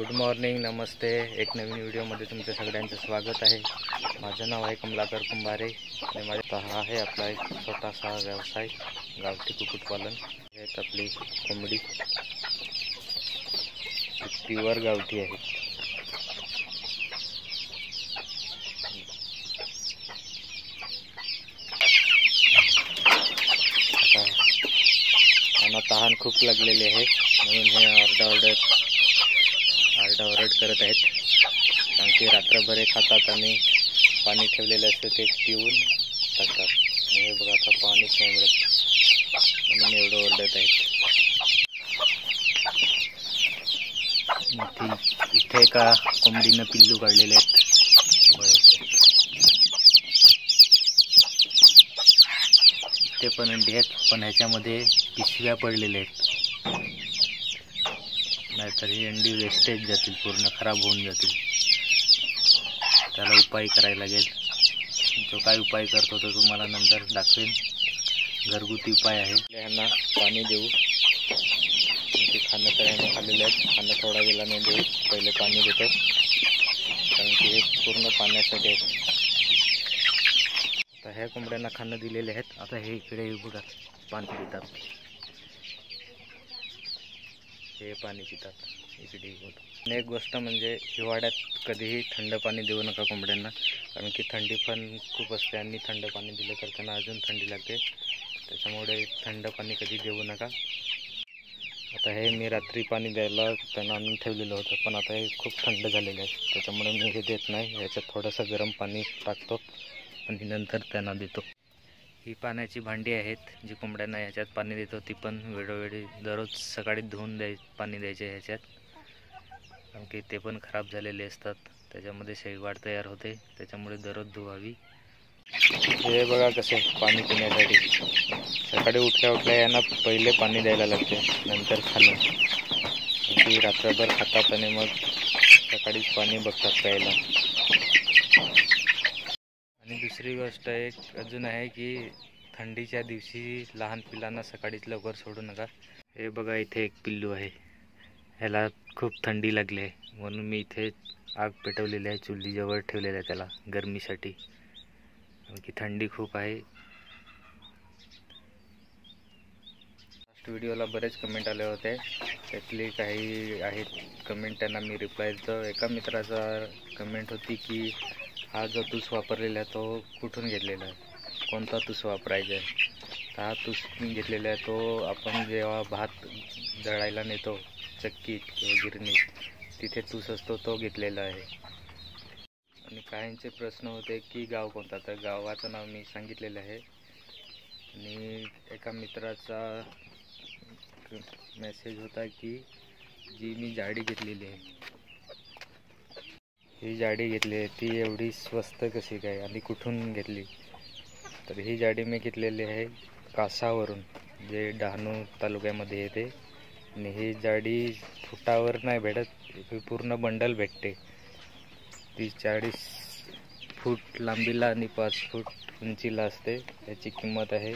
Good morning, नमस्ते. एक नवीन व्हिडिओमध्ये तुमचं सगळ्यांचं स्वागत आहे. माझं नाव आहे कमलाकर कुंभारे आणि माझा हा आहे आपला एक छोटासा व्यवसाय, गावठी कुक्कुटपालन. हे आपली कोंबडी प्युअर गावठी आहे. त्यांना तहान खूप लागलेली आहे म्हणून हे आरडाओरड करत आहेत. कारण की रात्रभर खातात आणि पाणी ठेवलेलं असतं ते पिऊन टाकतात. हे बघा, आता पाणीच नाही मिळत म्हणून एवढं ओरडत आहेत. इथे एका कोंबडीनं पिल्लू काढलेले आहेत. इथे पण अंडी आहेत, पण ह्याच्यामध्ये पिशव्या पडलेल्या आहेत. नाहीतर ही अंडी वेस्टेज जातील, पूर्ण खराब होऊन जातील. त्याला उपाय करायला लागेल. जो काय उपाय करतो तो तुम्हाला नंतर दाखवेन. घरगुती उपाय आहे. ह्यांना पाणी देऊ. ते खाणं तर ह्यांना खाल्लेलं आहे. खाणं थोडा वेळाने देऊ. पहिले पाणी देतो कारण की हे पूर्ण पाण्यासाठी आहे. आता ह्या कोंबड्यांना खाणं दिलेले आहेत. आता हे इकडे बघा पाणी पितात. हे पाणी पितात इकडे. आणि एक गोष्ट म्हणजे हिवाळ्यात कधीही थंड पाणी देऊ नका कोंबड्यांना, कारण की थंडी पण खूप असते आणि थंड पाणी दिलं तर त्यांना अजून थंडी लागते. त्याच्यामुळे थंड पाणी कधी देऊ नका. आता हे मी रात्री पाणी द्यायला त्यांना आणून ठेवलेलं होतं, पण आता हे खूप थंड झालेलं आहे. त्याच्यामुळे मी हे देत नाही. ह्याच्यात थोडंसं गरम पाणी टाकतो आणि नंतर त्यांना देतो. ही पाण्याची भांडी आहेत जी कोंबड्यांना ह्याच्यात पाणी देतो. ती पण वेळोवेळी दररोज सकाळी धुवून पाणी द्यायचे ह्याच्यात, कारण की ते पण खराब झालेले असतात. त्याच्यामध्ये शेवाळ तयार होते, त्याच्यामुळे दररोज धुवावी. हे बघा कसे पाणी पिण्यासाठी सकाळी उठल्या यांना पहिले पाणी द्यायला लागते, नंतर खाणं. की रात्रभर खातात आणि मग सकाळीच पाणी बघतात प्यायला. आणि दुसरी गोष्ट एक अजून आहे की थंडीच्या दिवशी लहान पिल्लांना सकाळीच लवकर सोडू नका. हे बघा, इथे एक पिल्लू आहे. ह्याला खूप थंडी लागली आहे म्हणून मी इथे आग पेटवलेली आहे. चुलीजवळ ठेवलेलं आहे त्याला गरमीसाठी, कारण की थंडी खूप आहे. लास्ट व्हिडिओला बरेच कमेंट आले होते. त्यातले काही आहेत कमेंट, त्यांना मी रिप्लाय देतो. एका मित्राचा कमेंट होती की हा जो तूस वापरलेला आहे तो कुठून घेतलेला आहे, कोणता तूस वापरायचा आहे. तर हा तूस घेतलेला आहे तो आपण जेव्हा भात दळायला नेतो चक्कीत किंवा गिरणीत, तिथे तूस असतो तो घेतलेला आहे. आणि काहींचे प्रश्न होते की गाव कोणता, तर गावाचं नाव मी सांगितलेलं आहे. आणि एका मित्राचा मेसेज होता की जी मी जाडी घेतलेली आहे, ही जाडी घेतली आहे ती एवढी स्वस्त कशी काय आणि कुठून घेतली. तर ही जाडी मी घेतलेली आहे कासावरून, जे डहाणू तालुक्यामध्ये येते. आणि ही जाडी फुटावर नाही भेटत, ही पूर्ण बंडल भेटते. ती 40 फूट लांबीला आणि 5 फूट उंचीला असते. याची किंमत आहे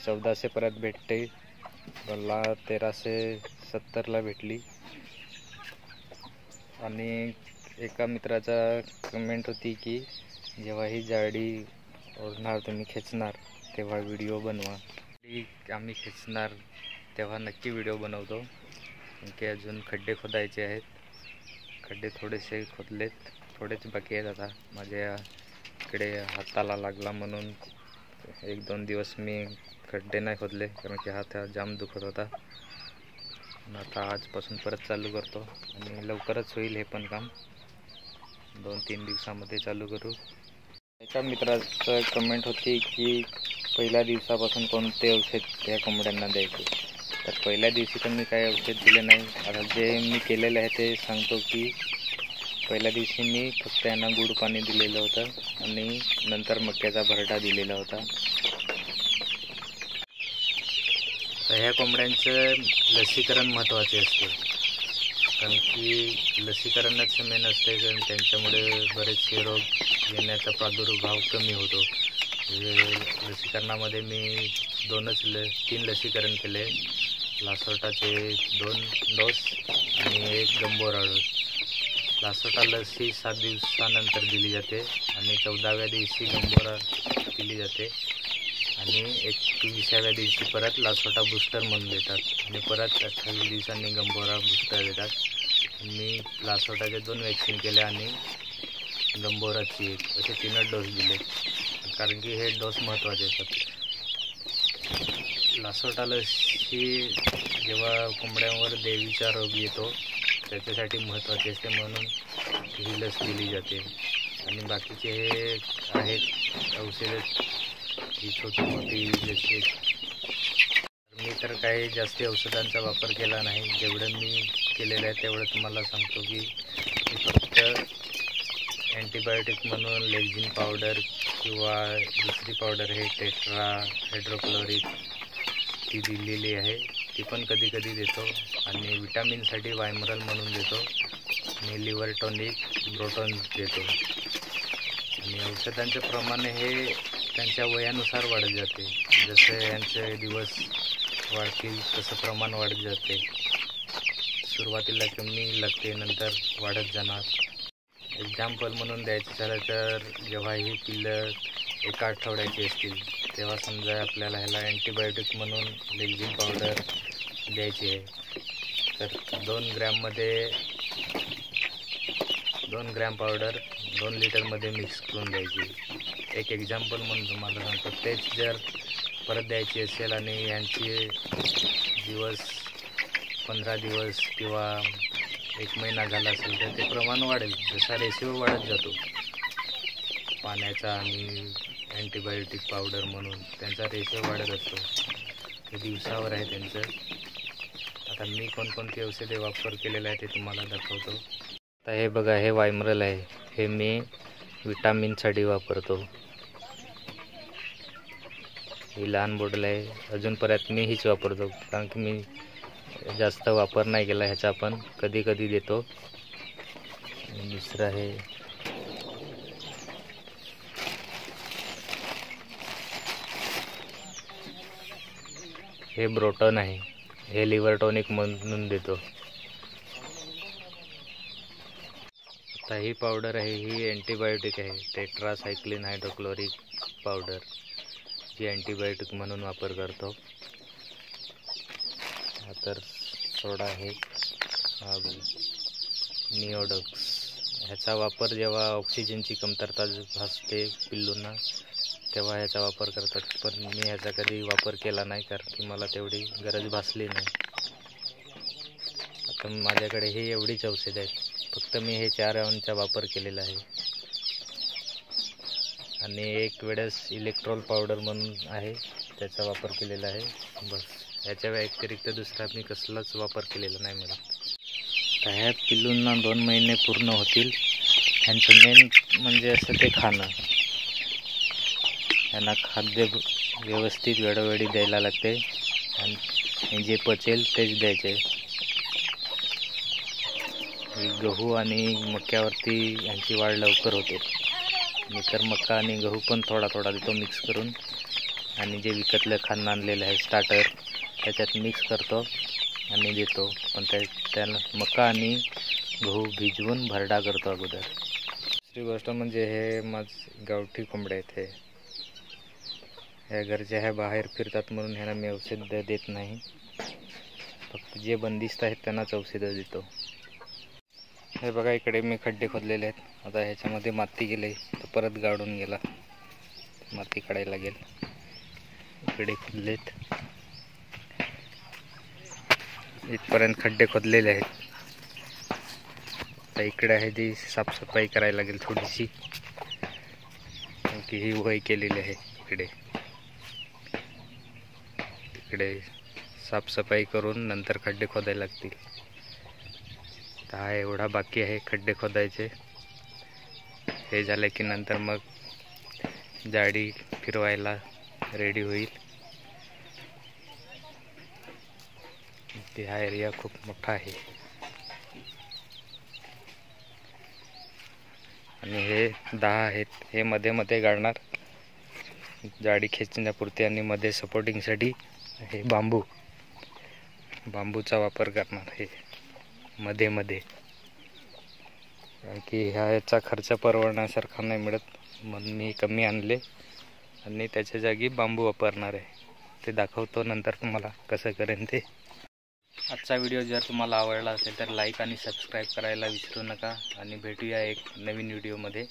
1400 परत भेटते. मला 1370ला भेटली. आणि एका मित्राचा कमेंट होती की जेव्हा ही जाडी ओढणार तुम्ही खेचणार तेव्हा व्हिडिओ बनवा. आम्ही खेचणार तेव्हा नक्की व्हिडिओ बनवतो. की अजून खड्डे खोदायचे आहेत. खड्डे थोडेसे खोदलेत, थोडेच बाकी आहेत. आता माझ्या इकडे हाताला लागला म्हणून 1-2 दिवस मी खड्डे नाही खोदले, कारण की हात जाम दुखत होता. आता आजपासून परत चालू करतो आणि लवकरच होईल हे पण काम. 2-3 दिवसामध्ये चालू करू. एका मित्राचं कमेंट होती की पहिल्या दिवसापासून कोणते औषध त्या कोंबड्यांना द्यायचे. तर पहिल्या दिवशी तर मी काही औषध दिले नाही. आता जे मी केलेलं आहे ते सांगतो की पहिल्या दिवशी मी फक्त यांना गुड पाणी दिलेलं होतं आणि नंतर मक्याचा भरडा दिलेला होता. तर ह्या कोंबड्यांचं लसीकरण महत्त्वाचे असते, कारण की लसीकरणच मेन असते. कारण त्यांच्यामुळे बरेचसे रोग येण्याचा प्रादुर्भाव कमी होतो. लसीकरणामध्ये मी 3 लसीकरण केले. लासोटाचे 2 डोस आणि 1 गंभोरा डोस. लासोटा लस ही 7 दिवसानंतर दिली जाते आणि 14व्या दिवशी गंभोरा दिली जाते आणि 21व्या दिवशी परत लासोटा बूस्टर म्हणून देतात आणि परत 28 दिवसांनी गंभोरा बूस्टर देतात. मी लासोटाचे 2 वॅक्सिन केले आणि गंभोराची 1 असे 3 डोस दिले, कारण की हे डोस महत्त्वाचे असतात. लासोटा लस ही जेव्हा कोंबड्यांवर देवीचा रोग येतो त्याच्यासाठी महत्त्वाची असते, म्हणून ही लस दिली जाते. आणि बाकीचे हे आहेत औषधं ही छोटी मोठी, जसे मी तर काही जास्त औषधांचा वापर केला नाही. जेवढं मी केलेलं आहे तेवढं तुम्हाला सांगतो की मी फक्त अँटीबायोटिक म्हणून लेक्झिन पावडर किंवा दुसरी पावडर आहे टेट्रा हायड्रोक्लोरिक ती दिलेली आहे, ती पण कधी कधी देतो. आणि विटॅमिनसाठी वायमरल म्हणून देतो आणि लिव्हर टॉनिक ब्रोटॉन देतो. आणि औषधांचे प्रमाण हे त्यांच्या वयानुसार वाढत जाते. जसे यांचे दिवस वाढतील तसं प्रमाण वाढत जाते. सुरुवातीला कमी लागते, नंतर वाढत जाणार. एक्झाम्पल म्हणून द्यायचं झालं तर जेव्हा ही पिल्लं 1 आठवड्याची असतील तेव्हा समजा आपल्याला ह्याला अँटीबायोटिक म्हणून लेक्झिन पावडर द्यायची आहे, तर 2 ग्रॅम पावडर 2 लिटरमध्ये मिक्स करून द्यायची. एक एक्झाम्पल म्हणून तुम्हाला सांगतो. तेच जर परत द्यायची असेल आणि यांची दिवस 15 दिवस किंवा 1 महिना झाला असेल तर ते प्रमाण वाढेल. जसा रेशिओ वाढत जातो पाण्याचा आणि अँटीबायोटिक पावडर म्हणून त्यांचा रेशिओ वाढत असतो. ते दिवसावर आहे त्यांचं. आता मी कोणकोणती औषधे वापर केलेले आहे ते तुम्हाला दाखवतो. आता हे बघा, हे वायमरल आहे, हे मी विटामिनसाठी वापरतो. ही लहान बॉटल आहे, अजून परत मी हीच वापरतो, कारण की मी जास्त वापर नाही केला ह्याचा, पण कधी कधी देतो. दुसरं आहे हे ब्रोटॉन आहे, हे लिव्हर टॉनिक म्हणून देतो. आता ही पावडर आहे, ही अँटीबायोटिक आहे, टेट्रासायक्लिन हायड्रोक्लोरिक पावडर, जी अँटीबायोटिक म्हणून वापर करतो. तर सोडा आहे निओडक्स. ह्याचा वापर जेव्हा ऑक्सिजनची कमतरता भासते पिल्लूंना तेव्हा ह्याचा वापर करतात, पण मी ह्याचा कधी वापर केला नाही, कारण की मला तेवढी गरज भासली नाही. आता माझ्याकडे हे एवढीच औषधं आहेत, फक्त मी हे 4 राऊंडचा वापर केलेला आहे. आणि एक वेळेस इलेक्ट्रॉल पावडर म्हणून आहे त्याचा वापर केलेला आहे, बस. ह्याच्या व्यतिरिक्त दुसरा मी कसलाच वापर केलेला नाही मला. तर ह्या पिल्लूंना 2 महिने पूर्ण होतील. ह्यांचं मेन म्हणजे असं ते खाणं. यांना खाद्य व्यवस्थित वेळोवेळी द्यायला लागते आणि जे पचेल तेच द्यायचे. गहू आणि मक्यावरती यांची वाढ लवकर होते. मी तर मका आणि गहू पण थोडा थोडा देतो मिक्स करून, आणि जे विकतलं खाणं आणलेलं आहे स्टार्टर त्याच्यात मिक्स करतो आणि देतो. पण त्याला मका आणि गहू भिजवून भरडा करतो अगोदर. दुसरी गोष्ट म्हणजे हे माझे गावठी कोंबडे आहेत. ह्या घरचे ह्या बाहेर फिरतात म्हणून ह्यांना मी औषध देत नाही. फक्त जे बंदिस्त आहेत त्यांनाच औषधं देतो. हे बघा, इकडे मी खड्डे खोदलेले आहेत. आता ह्याच्यामध्ये माती गेले तर परत गाडून गेला, माती काढायला लागेल. इकडे खोदलेत, इथपर्यंत खड्डे खोदलेले आहेत. आता इकडे आहे ती साफसफाई करायला लागेल थोडीशी, की ही वय केलेली आहे. इकडे साफसफाई करून नंतर खड्डे खोदायला लागतील. तर हा एवढा बाकी आहे खड्डे खोदायचे. हे झाले की नंतर मग जाळी फिरवायला रेडी होईल. हा एरिया खूप मोठा आहे आणि हे 10 आहेत. हे मध्ये मध्ये गाडणार जाळी खेचण्यापुरती, आणि मध्ये सपोर्टिंगसाठी हे बांबू. बांबूचा वापर करणार आहे मध्ये मध्ये, कारण की ह्याचा खर्च परवडण्यासारखा नाही मिळत, म्हणून मी कमी आणले आणि त्याच्या जागी बांबू वापरणार आहे. ते दाखवतो नंतर तुम्हाला कसं करेन ते. आजचा व्हिडिओ जर तुम्हाला आवडला असेल तर लाईक आणि सबस्क्राईब करायला विसरू नका आणि भेटूया एक नवीन व्हिडिओमध्ये.